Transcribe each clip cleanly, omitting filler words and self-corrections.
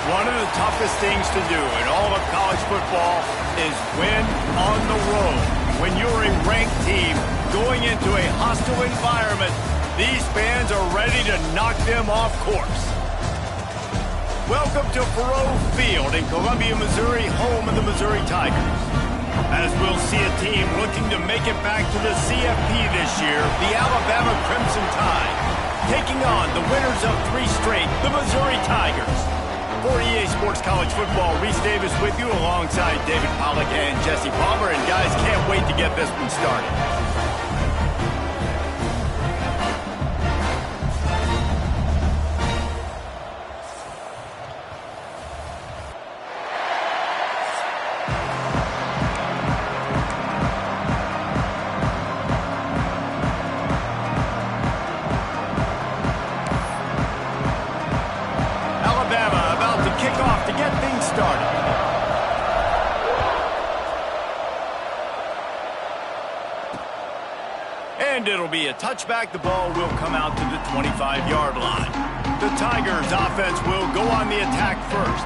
One of the toughest things to do in all of college football is win on the road. When you're a ranked team going into a hostile environment, these fans are ready to knock them off course. Welcome to Faurot Field in Columbia, Missouri, home of the Missouri Tigers. As we'll see a team looking to make it back to the CFP this year, the Alabama Crimson Tide, taking on the winners of 3 straight, the Missouri Tigers. For EA Sports College Football, Reese Davis with you alongside David Pollack and Jesse Palmer. And guys, can't wait to get this one started. And it'll be a touchback. The ball will come out to the 25-yard line. The Tigers offense will go on the attack first.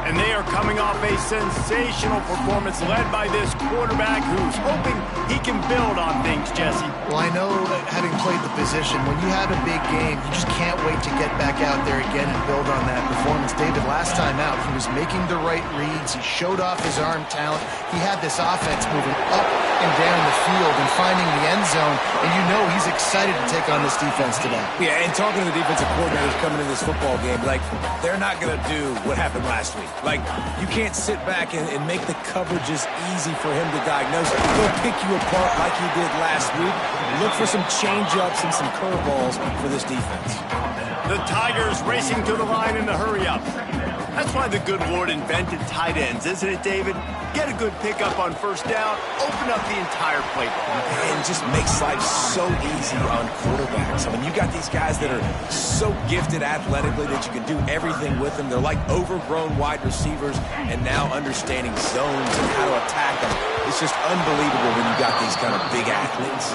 And they are coming off a sensational performance led by this quarterback who's hoping he can build on things, Jesse. Well, I know, having played the position, when you have a big game, you just can't wait to get back out there again and build on that performance. David, last time out, he was making the right reads. He showed off his arm talent. He had this offense moving up and down the field and finding the end zone, and you know he's excited to take on this defense today. Yeah, and talking to the defensive coordinators coming in this football game, like, they're not going to do what happened last week. Like, you can't sit back and make the coverages easy for him to diagnose. He'll pick you apart like he did last week. Look for some change-ups and some curveballs for this defense. The Tigers racing to the line in the hurry-up. That's why the good Lord invented tight ends, isn't it, David? Get a good pickup on first down, open up the entire playbook. And just makes life so easy on quarterbacks. I mean, you got these guys that are so gifted athletically that you can do everything with them. They're like overgrown wide receivers, and now understanding zones and how to attack them. It's just unbelievable when you got these kind of big athletes.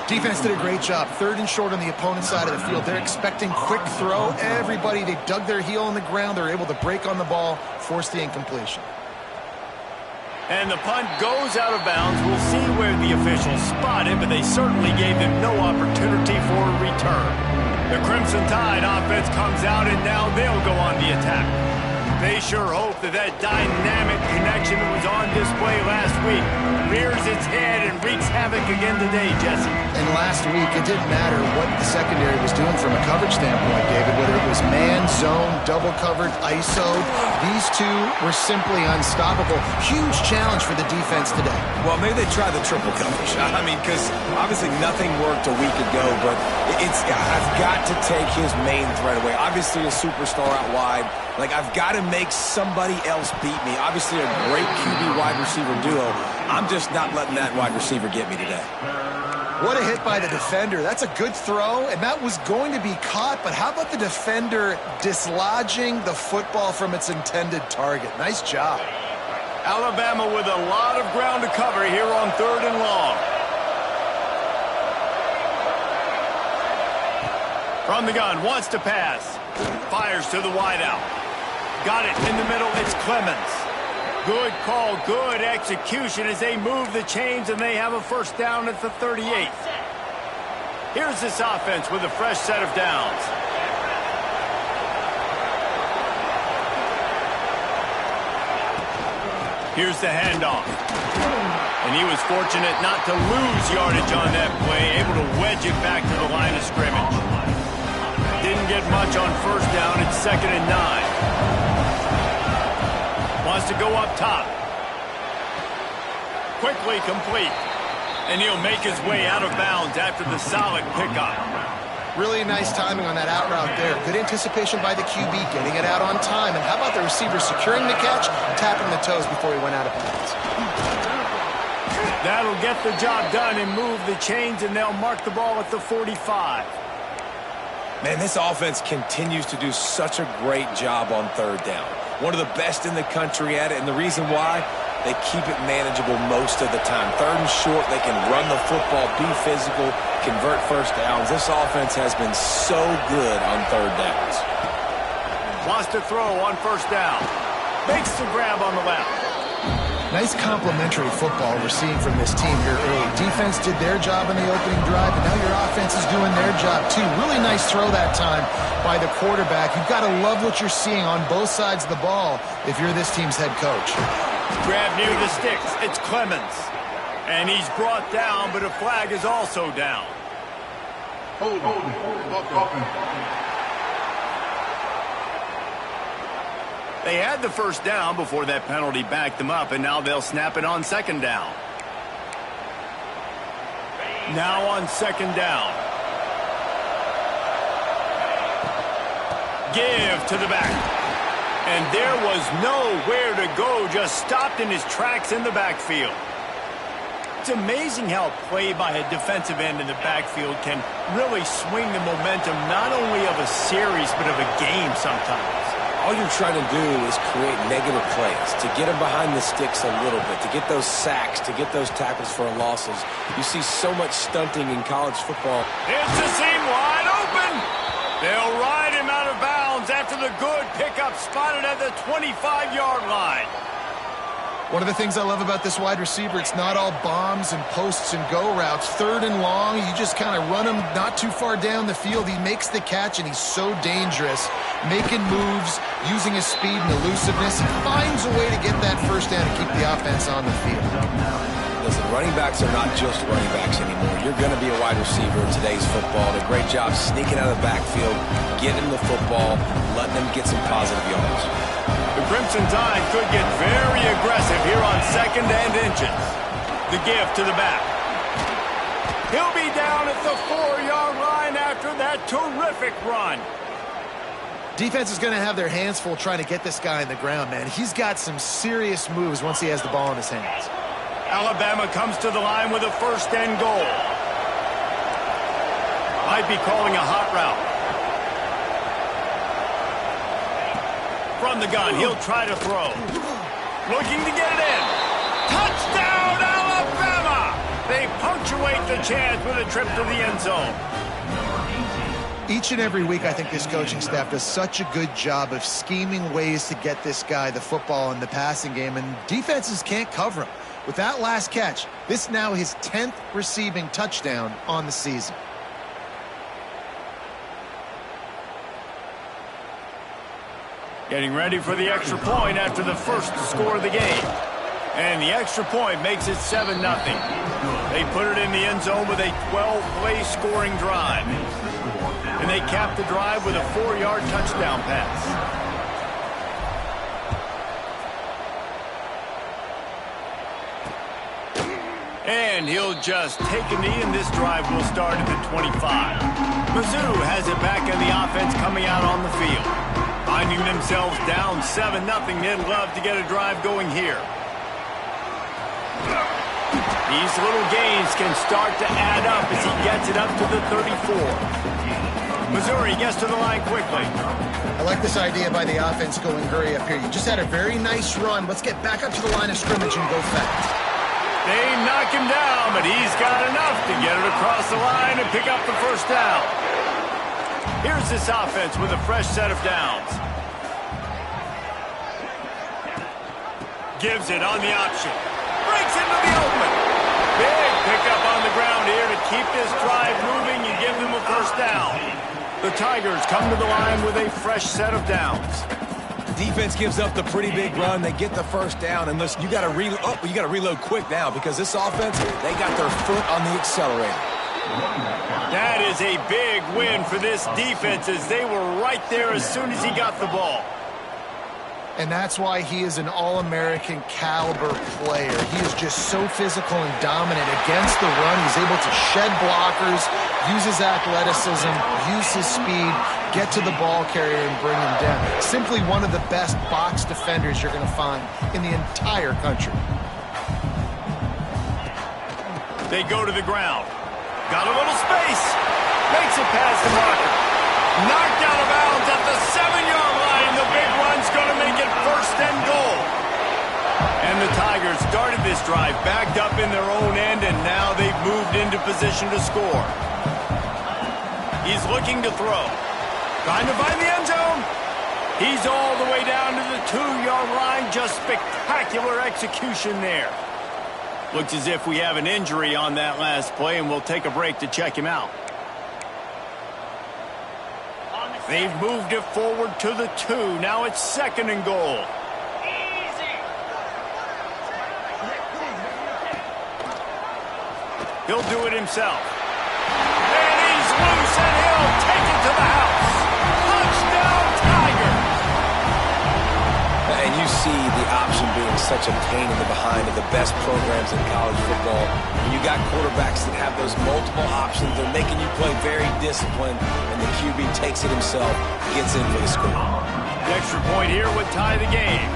Defense did a great job. 3rd and short on the opponent's side of the field. They're expecting quick throw. Everybody, they dug their heel in the ground. They're able to break on the ball, force the incompletion. And the punt goes out of bounds. We'll see where the officials spot it, but they certainly gave them no opportunity for a return. The Crimson Tide offense comes out, and now they'll go on the attack. They sure hope that dynamic connection that was on display last week rears its head and wreaks havoc again today, Jesse. And last week, it didn't matter what the secondary was doing from a coverage standpoint, David, whether it was man, zone, double covered, ISO. These two were simply unstoppable. Huge challenge for the defense today. Well, maybe they try the triple coverage. I mean, because obviously nothing worked a week ago, but I've got to take his main threat away. Obviously a superstar out wide. Like, I've got to make somebody else beat me. Obviously a great QB wide receiver duo. I'm just not letting that wide receiver get me today. What a hit by the defender. That's a good throw, and that was going to be caught, but how about the defender dislodging the football from its intended target? Nice job. Alabama with a lot of ground to cover here on 3rd and long. From the gun, wants to pass. Fires to the wideout. Got it in the middle, it's Clemens. Good call, good execution as they move the chains and they have a first down at the 38. Here's this offense with a fresh set of downs. Here's the handoff. And he was fortunate not to lose yardage on that play, able to wedge it back to the line of scrimmage. Didn't get much on first down. It's 2nd and 9. Wants to go up top. Quickly complete. And he'll make his way out of bounds after the solid pickup. Really nice timing on that out route there. Good anticipation by the QB, getting it out on time. And how about the receiver securing the catch, tapping the toes before he went out of bounds? That'll get the job done and move the chains, and they'll mark the ball at the 45. Man, this offense continues to do such a great job on 3rd down. One of the best in the country at it, and the reason why, they keep it manageable most of the time. 3rd and short, they can run the football, be physical, convert first downs. This offense has been so good on 3rd downs. Wants to throw on first down. Makes the grab on the left. Nice complementary football we're seeing from this team here early. Defense did their job in the opening drive, and now your offense is doing their job too. Really nice throw that time by the quarterback. You've got to love what you're seeing on both sides of the ball if you're this team's head coach. Grab near the sticks. It's Clemens. And he's brought down, but a flag is also down. Hold on. They had the first down before that penalty backed them up, and now they'll snap it on 2nd down. Now on 2nd down. Give to the back. And there was nowhere to go, just stopped in his tracks in the backfield. It's amazing how play by a defensive end in the backfield can really swing the momentum not only of a series but of a game sometimes. All you're trying to do is create negative plays, to get them behind the sticks a little bit, to get those sacks, to get those tackles for losses. You see so much stunting in college football. It's the seam wide open. They'll ride him out of bounds after the good pickup spotted at the 25-yard line. One of the things I love about this wide receiver, it's not all bombs and posts and go routes. 3rd and long, you just kind of run him not too far down the field. He makes the catch, and he's so dangerous, making moves, using his speed and elusiveness. He finds a way to get that first down and keep the offense on the field. Listen, running backs are not just running backs anymore. You're going to be a wide receiver in today's football. Did a great job sneaking out of the backfield, getting the football, letting them get some positive yards. The Crimson Tide could get very aggressive here on 2nd and inches. The give to the back. He'll be down at the 4-yard line after that terrific run. Defense is going to have their hands full trying to get this guy on the ground, man. He's got some serious moves once he has the ball in his hands. Alabama comes to the line with a 1st and goal. Might be calling a hot route. From the gun, he'll try to throw. Looking to get it in. Touchdown, Alabama! They punctuate the chance with a trip to the end zone. Each and every week, I think this coaching staff does such a good job of scheming ways to get this guy the football in the passing game, and defenses can't cover him. With that last catch, this now his 10th receiving touchdown on the season. Getting ready for the extra point after the first score of the game. And the extra point makes it 7-0. They put it in the end zone with a 12-play scoring drive. And they cap the drive with a 4-yard touchdown pass. And he'll just take a knee, and this drive will start at the 25. Mizzou has it back in the offense coming out on the field. Finding themselves down 7-0, they'd love to get a drive going here. These little gains can start to add up as he gets it up to the 34. Missouri gets to the line quickly. I like this idea by the offense going hurry up here. You just had a very nice run. Let's get back up to the line of scrimmage and go fast. They knock him down, but he's got enough to get it across the line and pick up the first down. Here's this offense with a fresh set of downs. Gives it on the option. Breaks into the open. Big pickup on the ground here to keep this drive moving and give them a first down. The Tigers come to the line with a fresh set of downs. Defense gives up the pretty big run. They get the first down, and listen, you got to reload quick now because this offense, they got their foot on the accelerator. That is a big win for this defense as they were right there as soon as he got the ball. And that's why he is an All-American caliber player. He is just so physical and dominant against the run. He's able to shed blockers, use his athleticism, use his speed, get to the ball carrier and bring him down. Simply one of the best box defenders you're going to find in the entire country. They go to the ground. Got a little space. Makes it past the marker. Knocked out of bounds at the 7-yard line. The big run's going to make it first and goal. And the Tigers started this drive backed up in their own end, and now they've moved into position to score. He's looking to throw. Trying to find the end zone. He's all the way down to the 2-yard line. Just spectacular execution there. Looks as if we have an injury on that last play, and we'll take a break to check him out. They've moved it forward to the 2. Now it's 2nd and goal. He'll do it himself. And he's loose, and he'll take it to the house. Touchdown, Tiger! And you see the option being such a pain in the behind of the best programs in college football. When you got quarterbacks that have those multiple options, they're making you play very disciplined, and the QB takes it himself, gets in for the score. The extra point here would tie the game.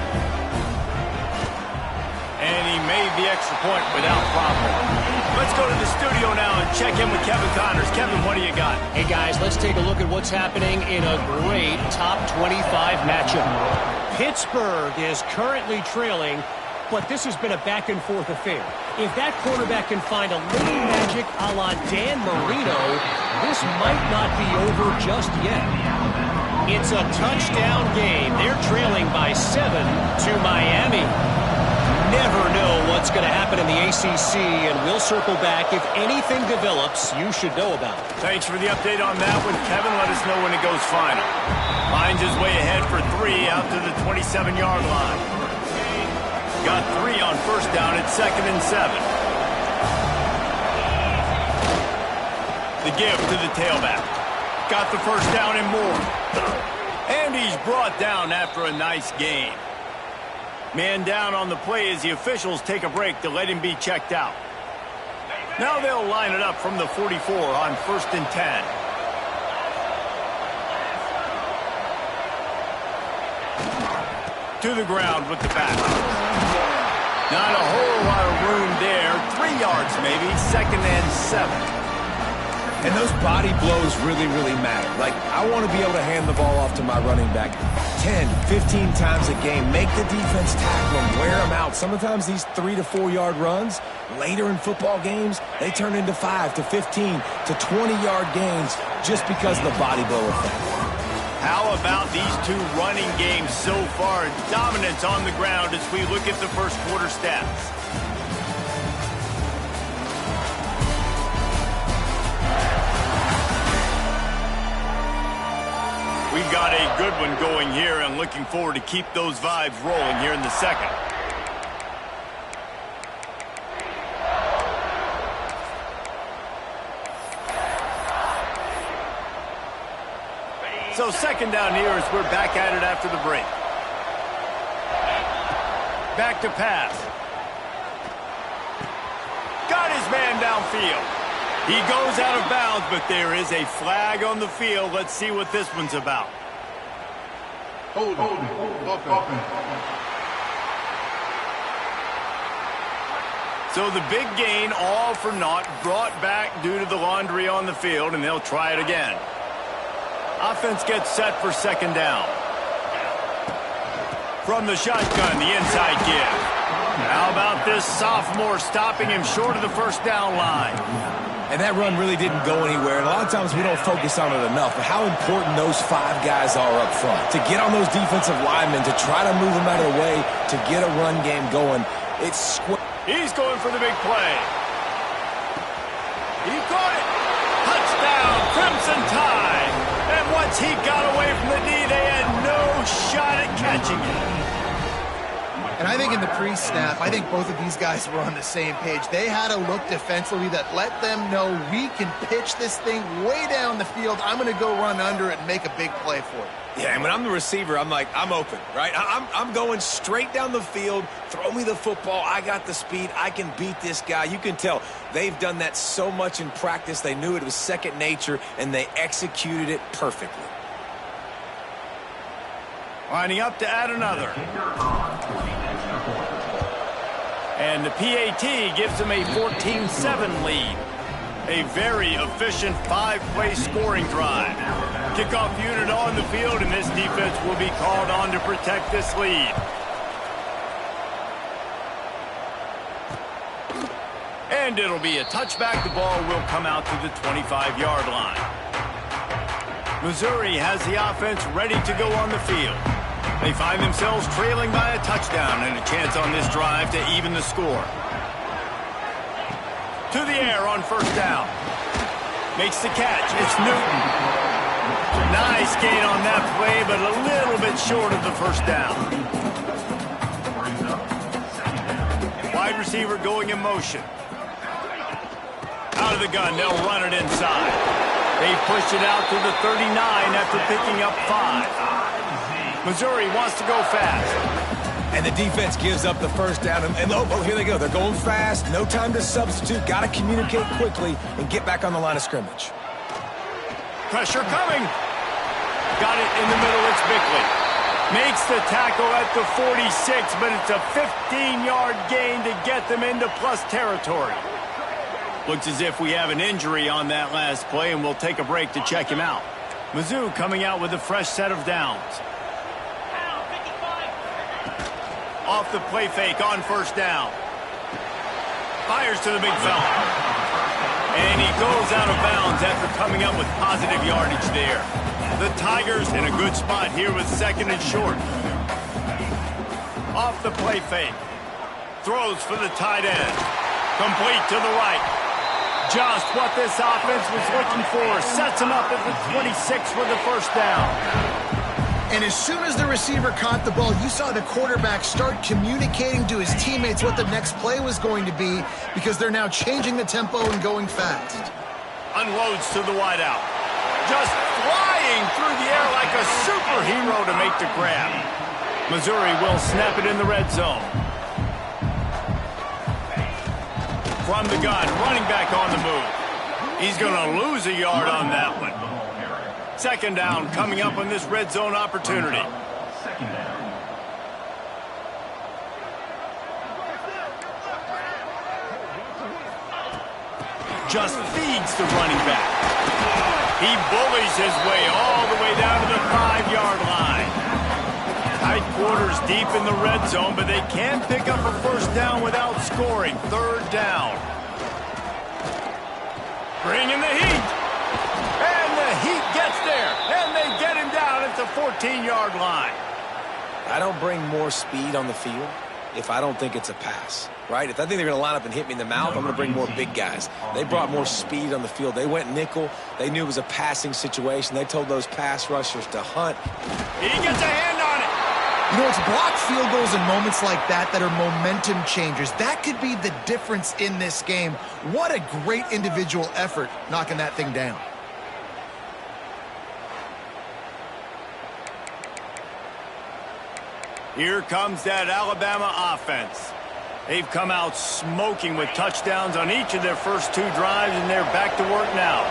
And he made the extra point without problem. Let's go to the studio now and check in with Kevin Connors. Kevin, what do you got? Hey, guys, let's take a look at what's happening in a great top 25 matchup. Pittsburgh is currently trailing, but this has been a back-and-forth affair. If that quarterback can find a little magic a la Dan Marino, this might not be over just yet. It's a touchdown game. They're trailing by 7 to Miami. Never know what's going to happen in the ACC, and we'll circle back. If anything develops, you should know about it. Thanks for the update on that one, Kevin. Let us know when it goes final. Finds his way ahead for 3 out to the 27-yard line. Got 3 on first down at 2nd and 7. The give to the tailback. Got the first down and more. And he's brought down after a nice gain. Man down on the play as the officials take a break to let him be checked out. Now they'll line it up from the 44 on 1st and 10. To the ground with the back. Not a whole lot of room there. 3 yards maybe. 2nd and 7. And those body blows really, really matter. Like, I want to be able to hand the ball off to my running back 10, 15 times a game. Make the defense tackle them, wear them out. Sometimes these 3 to 4 yard runs, later in football games, they turn into 5 to 15 to 20-yard gains just because of the body blow effect. How about these 2 running games so far? Dominance on the ground as we look at the first quarter stats. We We've got a good one going here and looking forward to keep those vibes rolling here in the second. So second down here as we're back at it after the break. Back to pass. Got his man downfield. He goes out of bounds, but there is a flag on the field. Let's see what this one's about. Hold it. So the big gain, all for naught, brought back due to the laundry on the field, and they'll try it again. Offense gets set for second down. From the shotgun, the inside give. How about this sophomore stopping him short of the first down line? And that run really didn't go anywhere. And a lot of times we don't focus on it enough, but how important those 5 guys are up front. To get on those defensive linemen, to try to move them out of the way, to get a run game going. He's going for the big play. He caught it. Touchdown, Crimson Tide. And once he got away from the knee, they had no shot at catching it. And I think in the pre-snap, I think both of these guys were on the same page. They had a look defensively that let them know we can pitch this thing way down the field. I'm going to go run under it and make a big play for it. Yeah, and when I'm the receiver, I'm like, I'm open, right? I'm going straight down the field. Throw me the football. I got the speed. I can beat this guy. You can tell they've done that so much in practice. They knew it was second nature, and they executed it perfectly. Lining up to add another. And the PAT gives them a 14-7 lead. A very efficient 5-play scoring drive. Kickoff unit on the field, and this defense will be called on to protect this lead. And it'll be a touchback. The ball will come out to the 25-yard line. Missouri has the offense ready to go on the field. They find themselves trailing by a touchdown and a chance on this drive to even the score. To the air on first down. Makes the catch. It's Newton. Nice gain on that play, but a little bit short of the first down. Wide receiver going in motion. Out of the gun, they'll run it inside. They push it out to the 39 after picking up 5. Missouri wants to go fast. And the defense gives up the first down. And oh, here they go. They're going fast. No time to substitute. Got to communicate quickly and get back on the line of scrimmage. Pressure coming. Got it in the middle. It's Bickley. Makes the tackle at the 46, but it's a 15-yard gain to get them into plus territory. Looks as if we have an injury on that last play, and we'll take a break to check him out. Mizzou coming out with a fresh set of downs. Off the play fake on first down. Fires to the big fella. And he goes out of bounds after coming up with positive yardage there. The Tigers in a good spot here with second and short. Off the play fake. Throws for the tight end. Complete to the right. Just what this offense was looking for. Sets him up at the 26 for the first down. And as soon as the receiver caught the ball, you saw the quarterback start communicating to his teammates what the next play was going to be, because they're now changing the tempo and going fast. Unloads to the wideout. Just flying through the air like a superhero to make the grab. Missouri will snap it in the red zone. From the gun, running back on the move. He's going to lose a yard on that one. Second down coming up on this red zone opportunity. Just feeds the running back. He bullies his way all the way down to the 5-yard line. Tight quarters deep in the red zone, but they can't pick up a first down without scoring. Third down. Bring in the heat. And the heat gets there. And they get him down at the 14-yard line. I don't bring more speed on the field. if I don't think it's a pass, right? If I think they're going to line up and hit me in the mouth, I'm going to bring more big guys. They brought more speed on the field. They went nickel. They knew it was a passing situation. They told those pass rushers to hunt. He gets a hand on it. You know, it's blocked field goals in moments like that that are momentum changers. That could be the difference in this game. What a great individual effort knocking that thing down. Here comes that Alabama offense. They've come out smoking with touchdowns on each of their first 2 drives, and they're back to work now.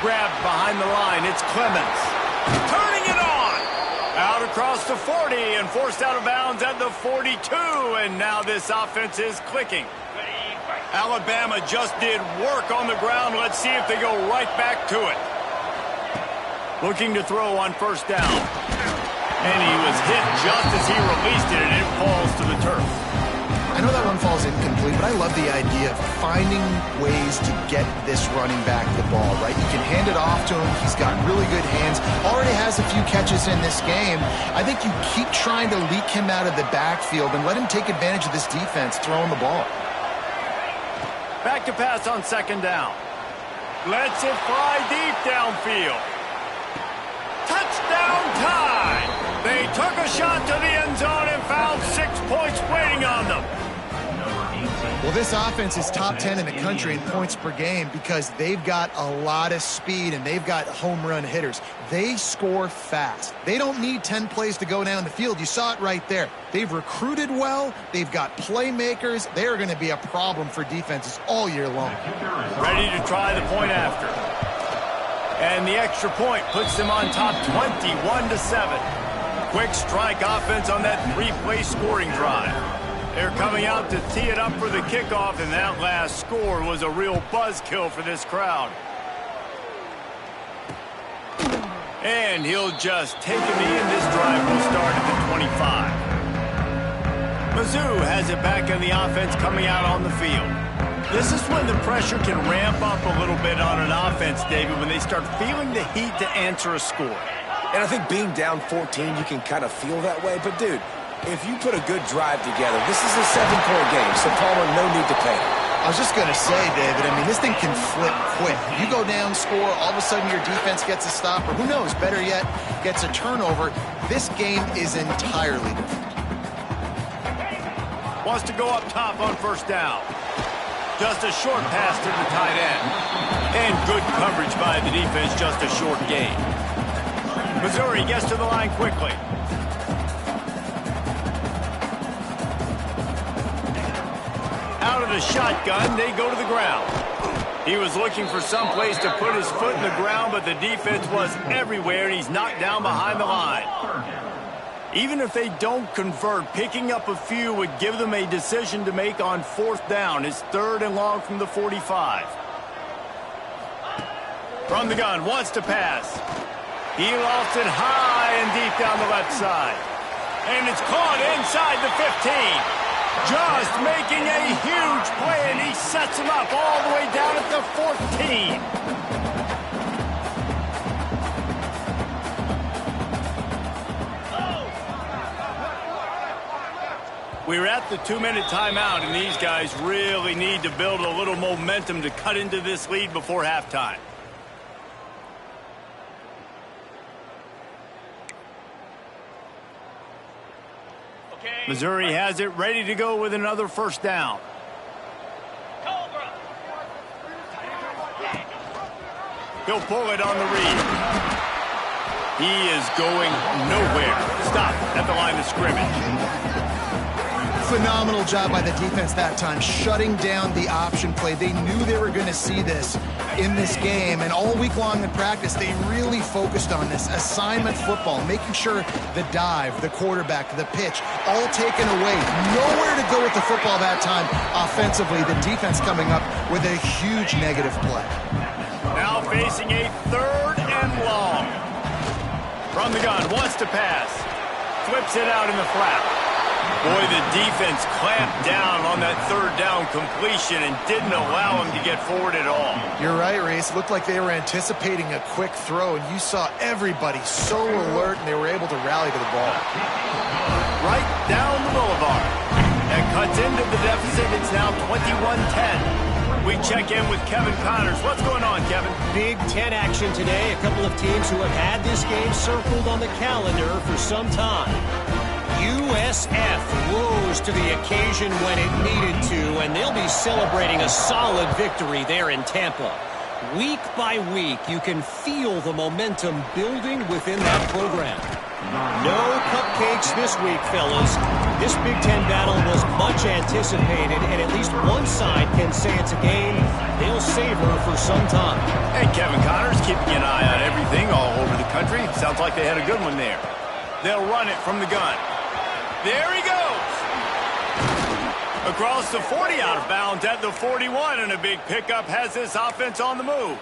Grabbed behind the line. It's Clemens. Turning it on. Out across the 40 and forced out of bounds at the 42. And now this offense is clicking. Alabama just did work on the ground. Let's see if they go right back to it. Looking to throw on first down. And he was hit just as he released it, and it falls to the turf. I know that one falls incomplete, but I love the idea of finding ways to get this running back the ball, right? You can hand it off to him. He's got really good hands. Already has a few catches in this game. I think you keep trying to leak him out of the backfield and let him take advantage of this defense throwing the ball. Back to pass on second down. Lets it fly deep downfield. Touchdown time! They took a shot to the end zone and found 6 points waiting on them. Well, this offense is top 10 in the country in points per game because they've got a lot of speed and they've got home run hitters. They score fast. They don't need 10 plays to go down the field. You saw it right there. They've recruited well. They've got playmakers. They are going to be a problem for defenses all year long. Ready to try the point after. And the extra point puts them on top 21-7. Quick strike offense on that 3-play scoring drive. They're coming out to tee it up for the kickoff, and that last score was a real buzzkill for this crowd. And he'll just take it in. This drive will start at the 25. Mizzou has it back on the offense coming out on the field. This is when the pressure can ramp up a little bit on an offense, David, when they start feeling the heat to answer a score. And I think being down 14, you can kind of feel that way. But, dude, if you put a good drive together, this is a 7-point game, so Palmer, no need to panic. I was just going to say, David, I mean, this thing can flip quick. You go down, score, all of a sudden your defense gets a stop, or who knows, better yet, gets a turnover. This game is entirely different. Wants to go up top on first down. Just a short pass to the tight end. And good coverage by the defense, just a short gain. Missouri gets to the line quickly. Out of the shotgun, they go to the ground. He was looking for some place to put his foot in the ground, but the defense was everywhere, and he's knocked down behind the line. Even if they don't convert, picking up a few would give them a decision to make on fourth down. It's 3rd and long from the 45. From the gun, wants to pass. He lofts it high and deep down the left side. And it's caught inside the 15. Just making a huge play, and he sets him up all the way down at the 14. We're at the 2-minute timeout, and these guys really need to build a little momentum to cut into this lead before halftime. Missouri has it ready to go with another first down. He'll pull it on the read. He is going nowhere. Stop at the line of scrimmage. Phenomenal job by the defense that time, shutting down the option play. They knew they were going to see this in this game, and all week long in practice, they really focused on this assignment football, making sure the dive, the quarterback, the pitch, all taken away. Nowhere to go with the football that time offensively. The defense coming up with a huge negative play. Now facing a 3rd and long. From the gun, wants to pass. Flips it out in the flat. Boy, the defense clamped down on that third down completion and didn't allow him to get forward at all. You're right, Reese. It looked like they were anticipating a quick throw, and you saw everybody so alert, and they were able to rally to the ball. Right down the boulevard. That cuts into the deficit. It's now 21-10. We check in with Kevin Connors. What's going on, Kevin? Big Ten action today. A couple of teams who have had this game circled on the calendar for some time. USF rose to the occasion when it needed to, and they'll be celebrating a solid victory there in Tampa. Week by week, you can feel the momentum building within that program. No cupcakes this week, fellas. This Big Ten battle was much anticipated, and at least one side can say it's a game they'll savor for some time. Hey, Kevin Connors keeping an eye on everything all over the country. Sounds like they had a good one there. They'll run it from the gun. There he goes. Across the 40, out of bounds at the 41, and a big pickup has this offense on the move.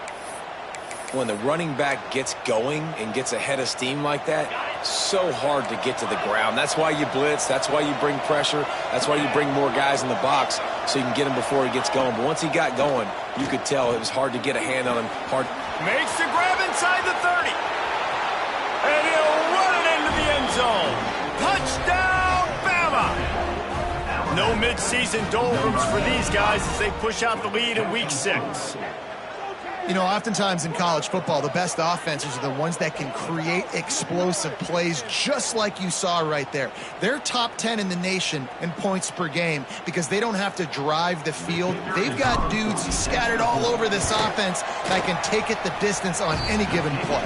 When the running back gets going and gets ahead of steam like that, so hard to get to the ground. That's why you blitz. That's why you bring pressure. That's why you bring more guys in the box so you can get him before he gets going. But once he got going, you could tell it was hard to get a hand on him. Hard. Makes the grab inside the 30. And he'll run it into the end zone. Touchdown, Bama! No mid-season doldrums for these guys as they push out the lead in Week 6. You know, oftentimes in college football, the best offenses are the ones that can create explosive plays, just like you saw right there. They're top 10 in the nation in points per game because they don't have to drive the field. They've got dudes scattered all over this offense that can take it the distance on any given play.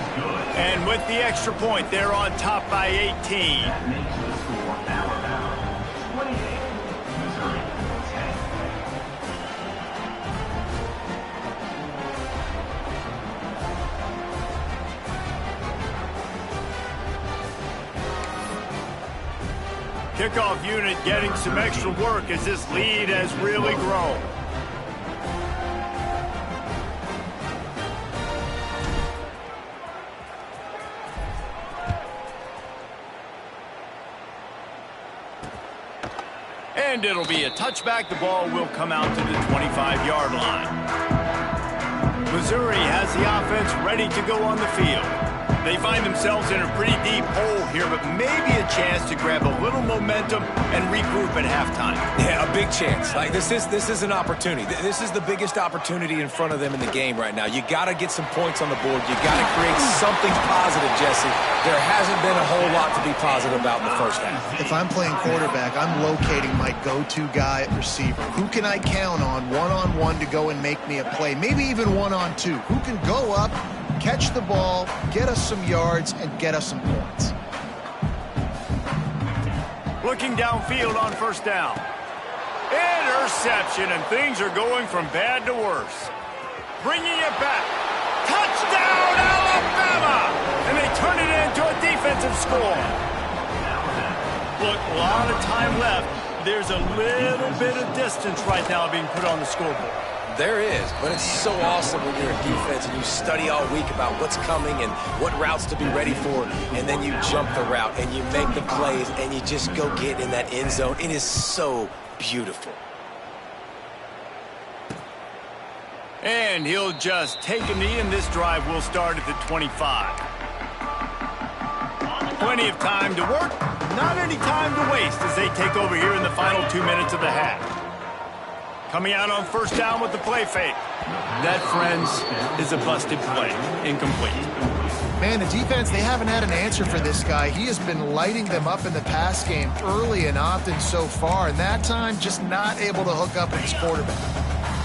And with the extra point, they're on top by 18. Kickoff unit getting some extra work as this lead has really grown. And it'll be a touchback. The ball will come out to the 25-yard line. Missouri has the offense ready to go on the field. They find themselves in a pretty deep hole here, but maybe a chance to grab a little momentum and regroup at halftime. Yeah, a big chance. Like this is an opportunity. This is the biggest opportunity in front of them in the game right now. You got to get some points on the board. You got to create something positive, Jesse. There hasn't been a whole lot to be positive about in the first half. If I'm playing quarterback, I'm locating my go-to guy at receiver. Who can I count on one-on-one to go and make me a play? Maybe even one-on-two. Who can go up, catch the ball, get us some yards, and get us some points. Looking downfield on first down. Interception, and things are going from bad to worse. Bringing it back. Touchdown, Alabama! And they turn it into a defensive score. Look, a lot of time left. There's a little bit of distance right now being put on the scoreboard. There is, but it's so awesome when you're a defense and you study all week about what's coming and what routes to be ready for, and then you jump the route and you make the plays and you just go get in that end zone. It is so beautiful. And he'll just take a knee, and this drive will start at the 25. Plenty of time to work, not any time to waste as they take over here in the final 2 minutes of the half. Coming out on first down with the play fake. That, friends, is a busted play. Incomplete. Man, the defense, they haven't had an answer for this guy. He has been lighting them up in the pass game early and often so far, and that time just not able to hook up with his quarterback.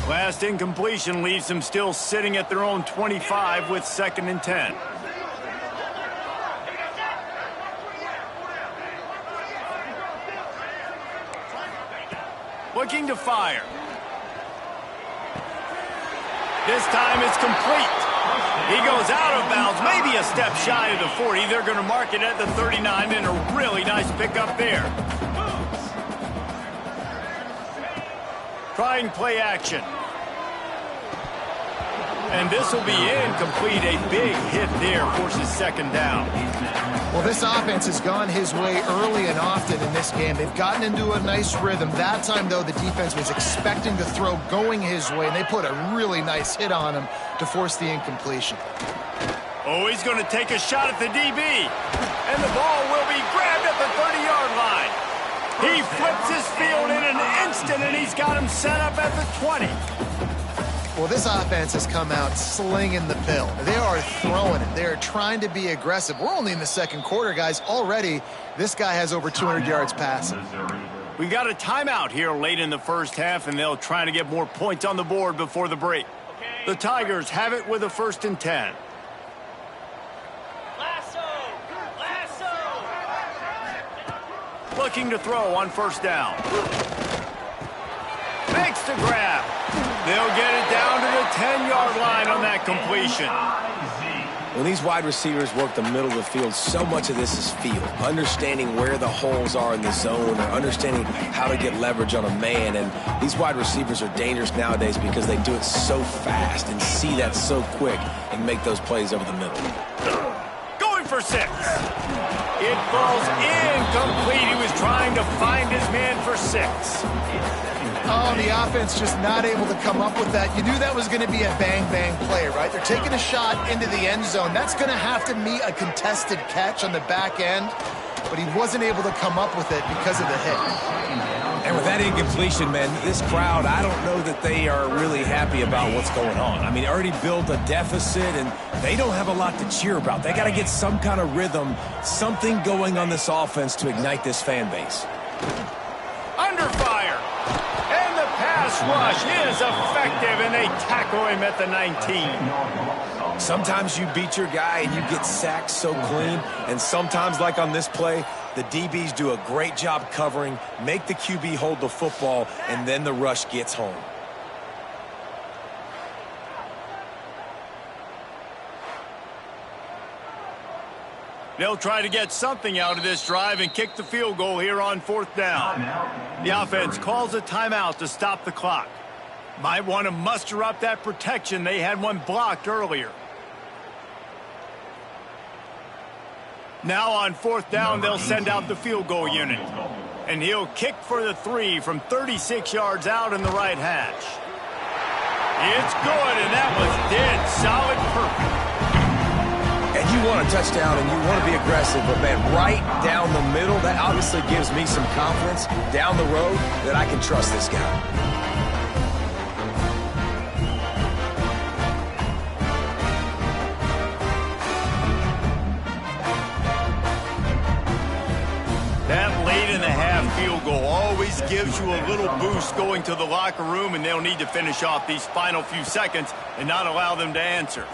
Last incompletion leaves them still sitting at their own 25 with 2nd and 10. Looking to fire. This time it's complete. He goes out of bounds, maybe a step shy of the 40. They're going to mark it at the 39, and a really nice pickup there. Trying play action. And this will be incomplete. A big hit there forces second down. Well, this offense has gone his way early and often in this game. They've gotten into a nice rhythm. That time, though, the defense was expecting the throw going his way, and they put a really nice hit on him to force the incompletion. Oh, he's going to take a shot at the DB. And the ball will be grabbed at the 30-yard line. He flips his field in an instant, and he's got him set up at the 20. Well, this offense has come out slinging the pill. They are throwing it. They are trying to be aggressive. We're only in the second quarter, guys. Already, this guy has over 200 yards passing. We got a timeout here late in the first half, and they'll try to get more points on the board before the break. The Tigers have it with a 1st and 10. Looking to throw on 1st down. Makes the grab. They'll get it down to the 10-yard line on that completion. When these wide receivers work the middle of the field, so much of this is feel. Understanding where the holes are in the zone or understanding how to get leverage on a man. And these wide receivers are dangerous nowadays because they do it so fast and see that so quick and make those plays over the middle. Going for 6. It falls incomplete. He was trying to find his man for 6. Oh, the offense just not able to come up with that. You knew that was going to be a bang-bang play, right? They're taking a shot into the end zone. That's going to have to meet a contested catch on the back end, but he wasn't able to come up with it because of the hit. And with that incompletion, man, this crowd, I don't know that they are really happy about what's going on. I mean, already built a deficit, and they don't have a lot to cheer about. They got to get some kind of rhythm, something going on this offense to ignite this fan base. Under fire. And the pass rush is effective, and they tackle him at the 19. Sometimes you beat your guy and you get sacked so clean, and sometimes, like on this play, the DBs do a great job covering, make the QB hold the football, and then the rush gets home. They'll try to get something out of this drive and kick the field goal here on 4th down. The offense calls a timeout to stop the clock. Might want to muster up that protection. They had one blocked earlier. Now on 4th down, they'll send out the field goal unit. And he'll kick for the 3 from 36 yards out in the right hash. It's good, and that was dead solid perfect. And you want a touchdown and you want to be aggressive, but, man, right down the middle, that obviously gives me some confidence down the road that I can trust this guy. That late-in-the-half field goal always gives you a little boost going to the locker room, and they'll need to finish off these final few seconds and not allow them to answer.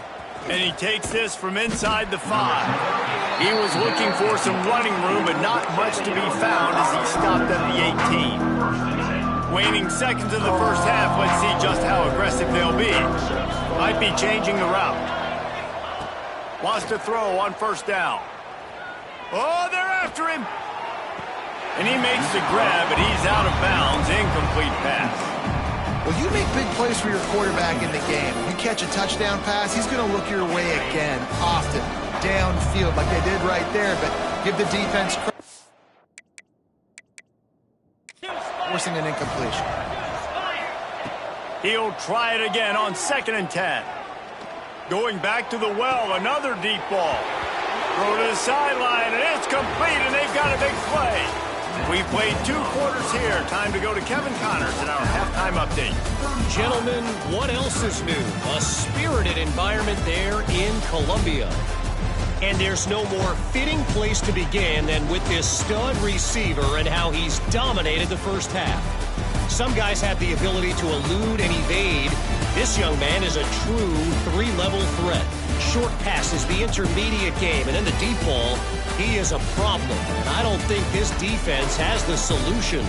And he takes this from inside the 5. He was looking for some running room, but not much to be found as he stopped at the 18. Waning seconds of the first half, let's see just how aggressive they'll be. Might be changing the route. Wants to throw on 1st down. Oh, they're after him. And he makes the grab, but he's out of bounds. Incomplete pass. Well, you make big plays for your quarterback in the game. You catch a touchdown pass, he's going to look your way again, often, downfield like they did right there, but give the defense credit. Forcing an incompletion. He'll try it again on 2nd and 10. Going back to the well, another deep ball. Throw to the sideline, and it's complete, and they've got a big play. We've played 2 quarters here. Time to go to Kevin Connors in our halftime update. Gentlemen, what else is new? A spirited environment there in Columbia. And there's no more fitting place to begin than with this stud receiver and how he's dominated the first half. Some guys have the ability to elude and evade. This young man is a true 3-level threat. Short passes, the intermediate game, and then the deep ball, he is a problem. And I don't think this defense has the solution.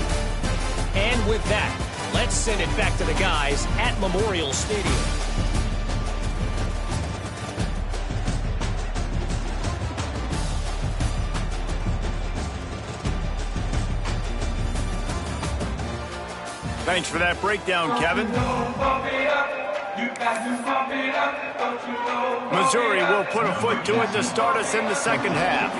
And with that, let's send it back to the guys at Memorial Stadium. Thanks for that breakdown, Kevin. Missouri will put a foot to it to start us in the second half.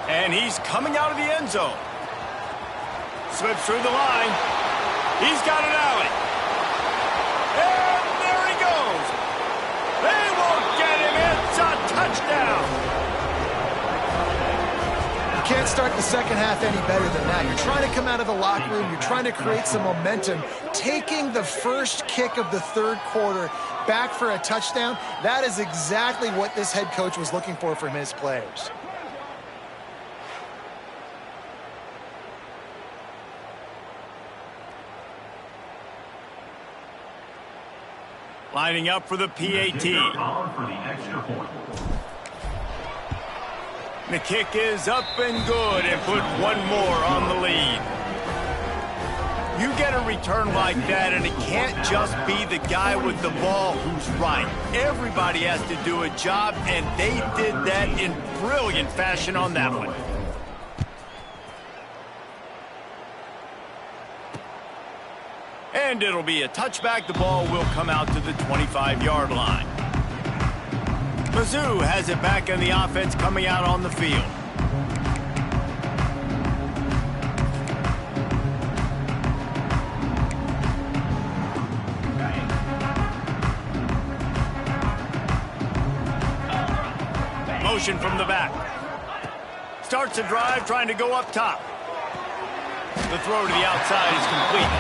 And he's coming out of the end zone. Slips through the line. He's got an alley. And there he goes. They won't get him. It's a touchdown. You can't start the second half any better than that. You're trying to come out of the locker room. You're trying to create some momentum. Taking the first kick of the third quarter back for a touchdown, that is exactly what this head coach was looking for from his players. Lining up for the PAT. The kick is up and good and put one more on the lead. You get a return like that, and it can't just be the guy with the ball who's right. Everybody has to do a job, and they did that in brilliant fashion on that one. And it'll be a touchback. The ball will come out to the 25-yard line. Mizzou has it back in the offense coming out on the field. Motion from the back. Starts a drive trying to go up top. The throw to the outside is complete.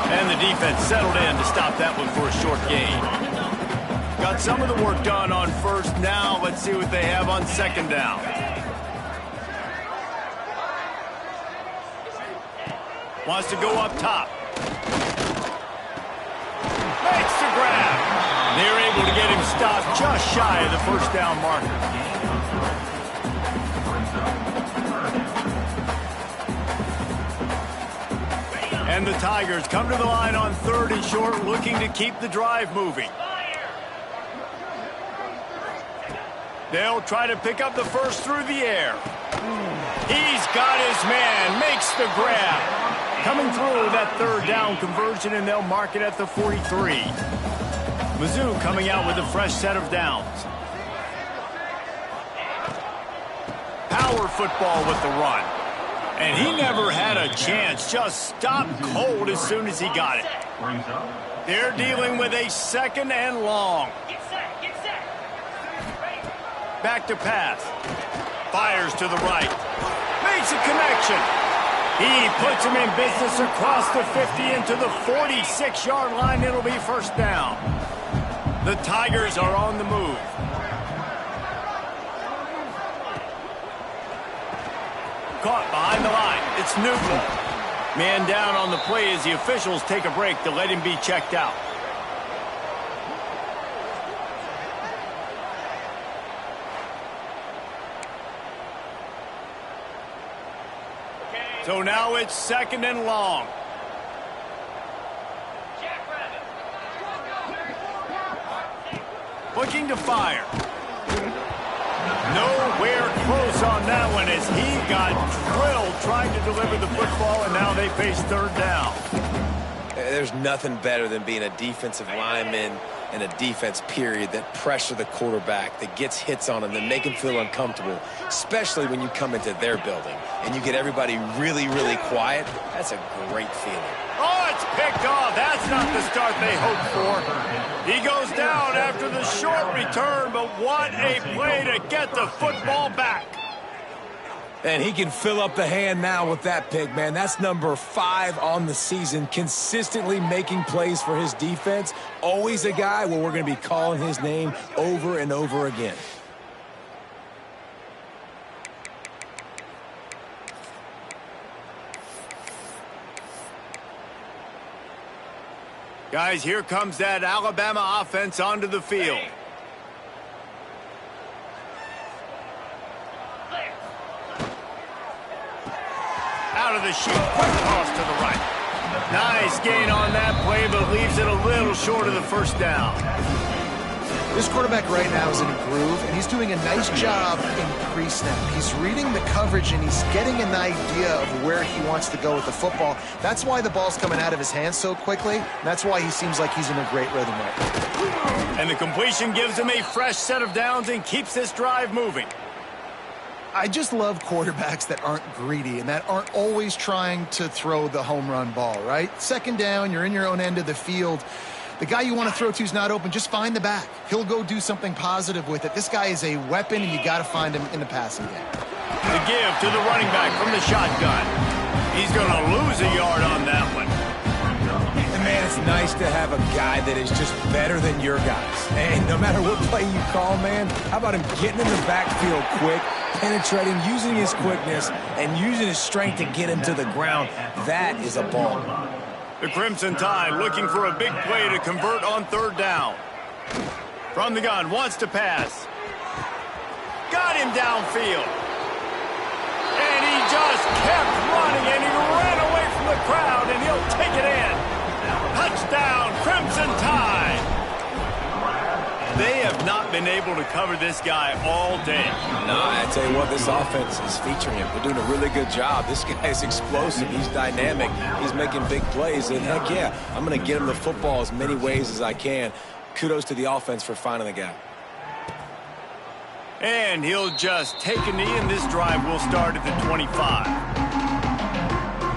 And the defense settled in to stop that one for a short gain. Got some of the work done on first. Now let's see what they have on second down. Wants to go up top. Makes the grab. They're able to get him stopped just shy of the first down marker. And the Tigers come to the line on 3rd and short, looking to keep the drive moving. They'll try to pick up the first through the air. He's got his man, makes the grab. Coming through that 3rd down conversion, and they'll mark it at the 43. Mizzou coming out with a fresh set of downs. Power football with the run. And he never had a chance, just stopped cold as soon as he got it. They're dealing with a 2nd and long. Back to pass. Fires to the right. Makes a connection. He puts him in business across the 50 into the 46-yard line. It'll be first down. The Tigers are on the move. Caught behind the line. It's Newton. Man down on the play as the officials take a break to let him be checked out. So now it's 2nd and long. Looking to fire. Nowhere close on that one as he got drilled trying to deliver the football, and now they face 3rd down. There's nothing better than being a defensive lineman and a defense period that pressure the quarterback, that gets hits on him, that make him feel uncomfortable, especially when you come into their building and you get everybody really, really quiet. That's a great feeling. Oh, it's picked off. That's not the start they hoped for. He goes down after the short return, but what a play to get the football back. And he can fill up the hand now with that pick, man. That's number 5 on the season, consistently making plays for his defense. Always a guy where we're going to be calling his name over and over again. Guys, here comes that Alabama offense onto the field. Out of the chute, quick toss to the right. Nice gain on that play, but leaves it a little short of the first down. This quarterback right now is in a groove, and he's doing a nice job in pre-snap. He's reading the coverage, and he's getting an idea of where he wants to go with the football. That's why the ball's coming out of his hands so quickly, and that's why he seems like he's in a great rhythm right now. And the completion gives him a fresh set of downs and keeps this drive moving. I just love quarterbacks that aren't greedy and that aren't always trying to throw the home run ball, right? Second down, you're in your own end of the field. The guy you want to throw to is not open. Just find the back. He'll go do something positive with it. This guy is a weapon, and you got to find him in the passing game. The give to the running back from the shotgun. He's going to lose a yard on that one. And man, it's nice to have a guy that is just better than your guys. And no matter what play you call, man, how about him getting in the backfield quick, penetrating, using his quickness, and using his strength to get him to the ground? That is a ball. The Crimson Tide looking for a big play to convert on third down. From the gun, wants to pass. Got him downfield. And he just kept running, and he ran away from the crowd, and he'll take it in. Touchdown, Crimson Tide. They have not been able to cover this guy all day. No, I tell you what, this offense is featuring him. They're doing a really good job. This guy is explosive. He's dynamic. He's making big plays. And heck yeah, I'm going to get him the football as many ways as I can. Kudos to the offense for finding the guy. And he'll just take a knee, and this drive will start at the 25.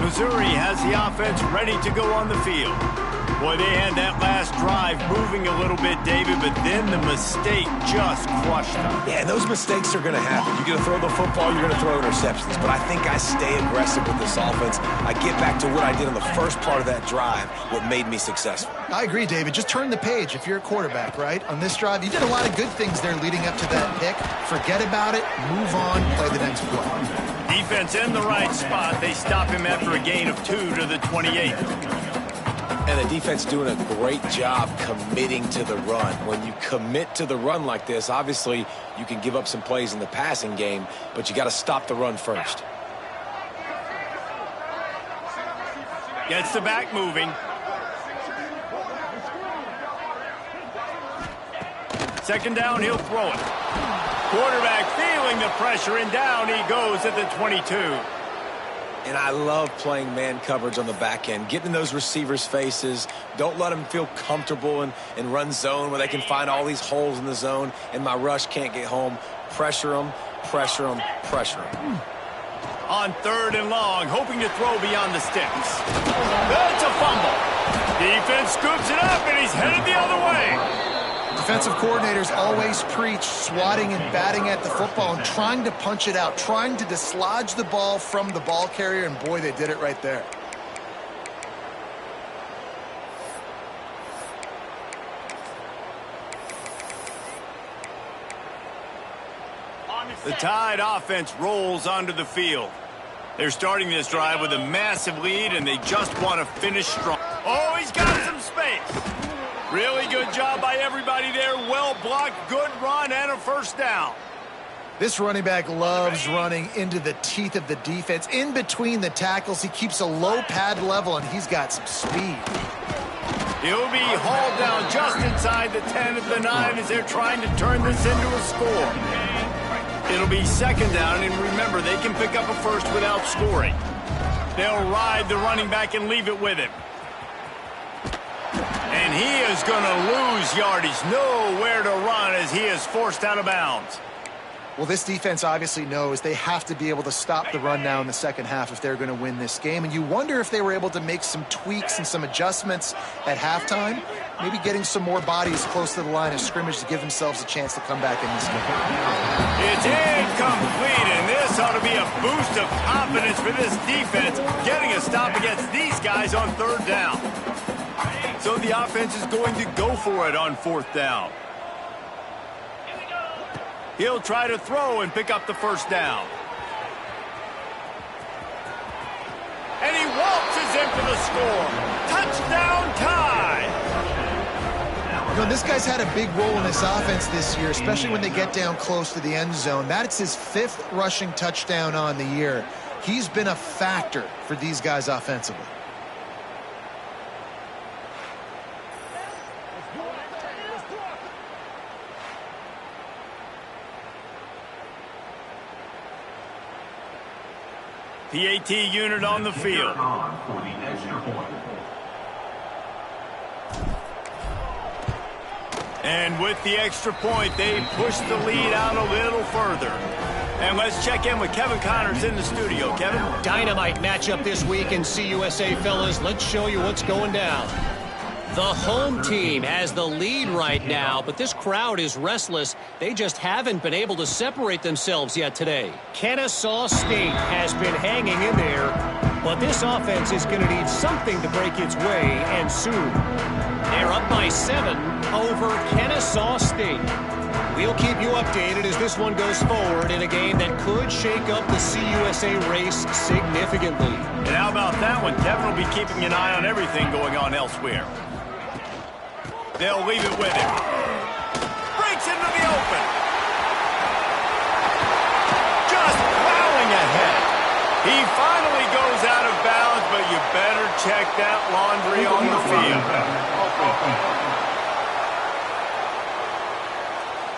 Missouri has the offense ready to go on the field. Boy, they had that last drive moving a little bit, David, but then the mistake just crushed them. Yeah, those mistakes are going to happen. You're going to throw the football, you're going to throw interceptions. But I think I stay aggressive with this offense. I get back to what I did in the first part of that drive, what made me successful. I agree, David. Just turn the page if you're a quarterback, right? On this drive, you did a lot of good things there leading up to that pick. Forget about it, move on, play the next play. Defense in the right spot. They stop him after a gain of 2 to the 28. And the defense doing a great job committing to the run. When you commit to the run like this, obviously you can give up some plays in the passing game, but you got to stop the run first. Gets the back moving. Second down, he'll throw it. Quarterback feeling the pressure, and down he goes at the 22. And I love playing man coverage on the back end, getting in those receivers' faces. Don't let them feel comfortable in run zone where they can find all these holes in the zone, and my rush can't get home. Pressure them, pressure them, pressure them. On third and long, hoping to throw beyond the sticks. That's a fumble. Defense scoops it up, and he's headed the other way. Defensive coordinators always preach swatting and batting at the football and trying to punch it out, trying to dislodge the ball from the ball carrier, and boy, they did it right there. The Tide offense rolls onto the field. They're starting this drive with a massive lead, and they just want to finish strong. Oh, he's got some space. Really good job by everybody there. Well blocked, good run, and a first down. This running back loves running into the teeth of the defense. In between the tackles, he keeps a low pad level, and he's got some speed. He'll be hauled down just inside the 10 of the 9 as they're trying to turn this into a score. It'll be second down, and remember, they can pick up a first without scoring. They'll ride the running back and leave it with him. And he is going to lose yardage. Nowhere to run as he is forced out of bounds. Well, this defense obviously knows they have to be able to stop the run now in the second half if they're going to win this game. And you wonder if they were able to make some tweaks and some adjustments at halftime, maybe getting some more bodies close to the line of scrimmage to give themselves a chance to come back in this game. It's incomplete, and this ought to be a boost of confidence for this defense, getting a stop against these guys on third down. So the offense is going to go for it on fourth down. He'll try to throw and pick up the first down. And he waltzes in for the score. Touchdown Tide! You know, this guy's had a big role in this offense this year, especially when they get down close to the end zone. That's his 5th rushing touchdown on the year. He's been a factor for these guys offensively. PAT unit on the field. And with the extra point, they push the lead out a little further. And let's check in with Kevin Connors in the studio. Kevin? Dynamite matchup this week in CUSA, fellas. Let's show you what's going down. The home team has the lead right now, but this crowd is restless. They just haven't been able to separate themselves yet today. Kennesaw State has been hanging in there, but this offense is going to need something to break its way, and soon. They're up by 7 over Kennesaw State. We'll keep you updated as this one goes forward in a game that could shake up the CUSA race significantly. And how about that one? Kevin will be keeping an eye on everything going on elsewhere. They'll leave it with him. Breaks into the open. Just plowing ahead. He finally goes out of bounds, but you better check that laundry on the field.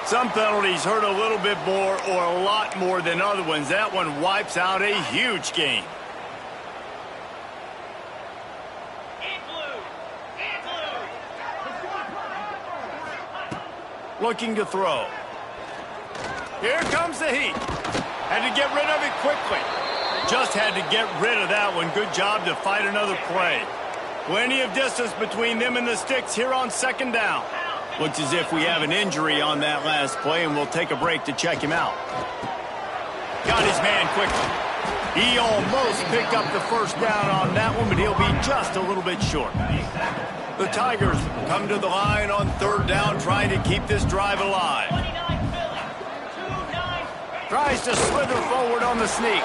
Some penalties hurt a little bit more or a lot more than other ones. That one wipes out a huge game. Looking to throw. Here comes the heat. Had to get rid of it quickly. Just had to get rid of that one. Good job to fight another play. Plenty of distance between them and the sticks here on second down. Looks as if we have an injury on that last play, and we'll take a break to check him out. Got his man quickly. He almost picked up the first down on that one, but he'll be just a little bit short. The Tigers come to the line on third down, trying to keep this drive alive. Tries to slither forward on the sneak.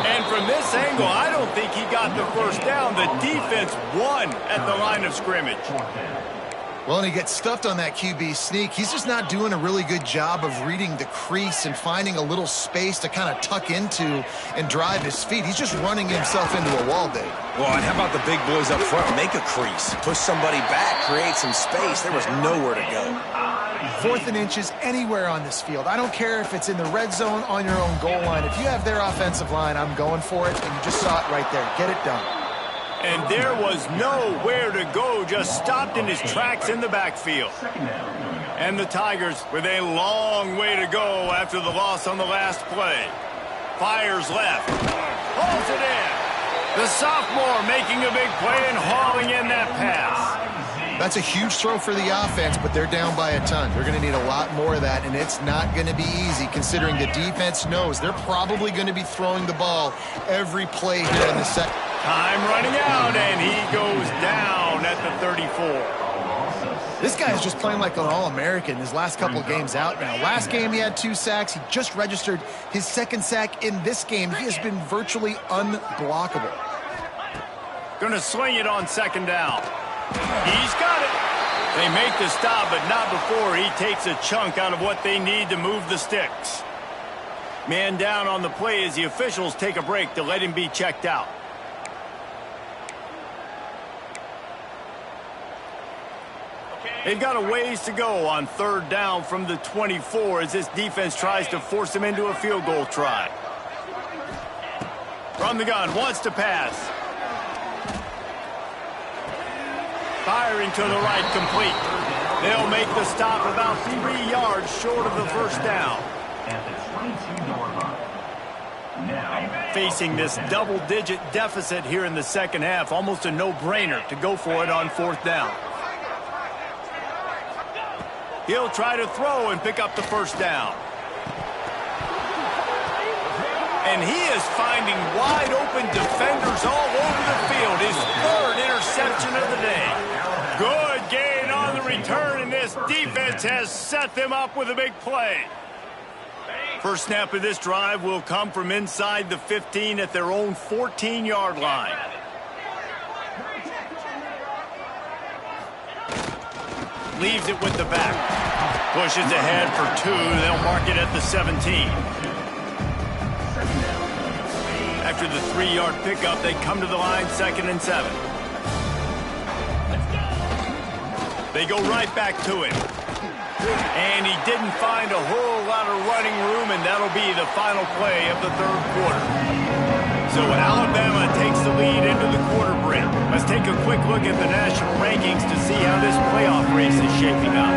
And from this angle, I don't think he got the first down. The defense won at the line of scrimmage. Well, and he gets stuffed on that QB sneak. He's just not doing a really good job of reading the crease and finding a little space to kind of tuck into and drive his feet. He's just running himself into a wall, Dave. Well, and how about the big boys up front? Make a crease. Push somebody back. Create some space. There was nowhere to go. 4th and inches anywhere on this field. I don't care if it's in the red zone, on your own goal line. If you have their offensive line, I'm going for it. And you just saw it right there. Get it done. And there was nowhere to go, just stopped in his tracks in the backfield. And the Tigers with a long way to go after the loss on the last play. Fires left. Pulls it in. The sophomore making a big play and hauling in that pass. That's a huge throw for the offense, but they're down by a ton. They're going to need a lot more of that, and it's not going to be easy considering the defense knows they're probably going to be throwing the ball every play here in the second. Time running out, and he goes down at the 34. This guy is just playing like an All-American his last couple of games out now. Last game he had 2 sacks. He just registered his 2nd sack in this game. He has been virtually unblockable. Gonna swing it on second down. He's got it. They make the stop, but not before he takes a chunk out of what they need to move the sticks. Man down on the play as the officials take a break to let him be checked out. They've got a ways to go on third down from the 24 as this defense tries to force him into a field goal try. From the gun, wants to pass. Firing to the right, complete. They'll make the stop about 3 yards short of the first down. Facing this double-digit deficit here in the second half, almost a no-brainer to go for it on 4th down. He'll try to throw and pick up the first down. And he is finding wide-open defenders all over the field. His 3rd interception of the day. Good gain on the return, and this defense has set them up with a big play. First snap of this drive will come from inside the 15 at their own 14-yard line. Leaves it with the back. Pushes ahead for 2. They'll mark it at the 17. After the 3-yard pickup, they come to the line 2nd and 7. They go right back to him. And he didn't find a whole lot of running room, and that'll be the final play of the 3rd quarter. So Alabama takes the lead into the quarter break. Let's take a quick look at the national rankings to see how this playoff race is shaping up.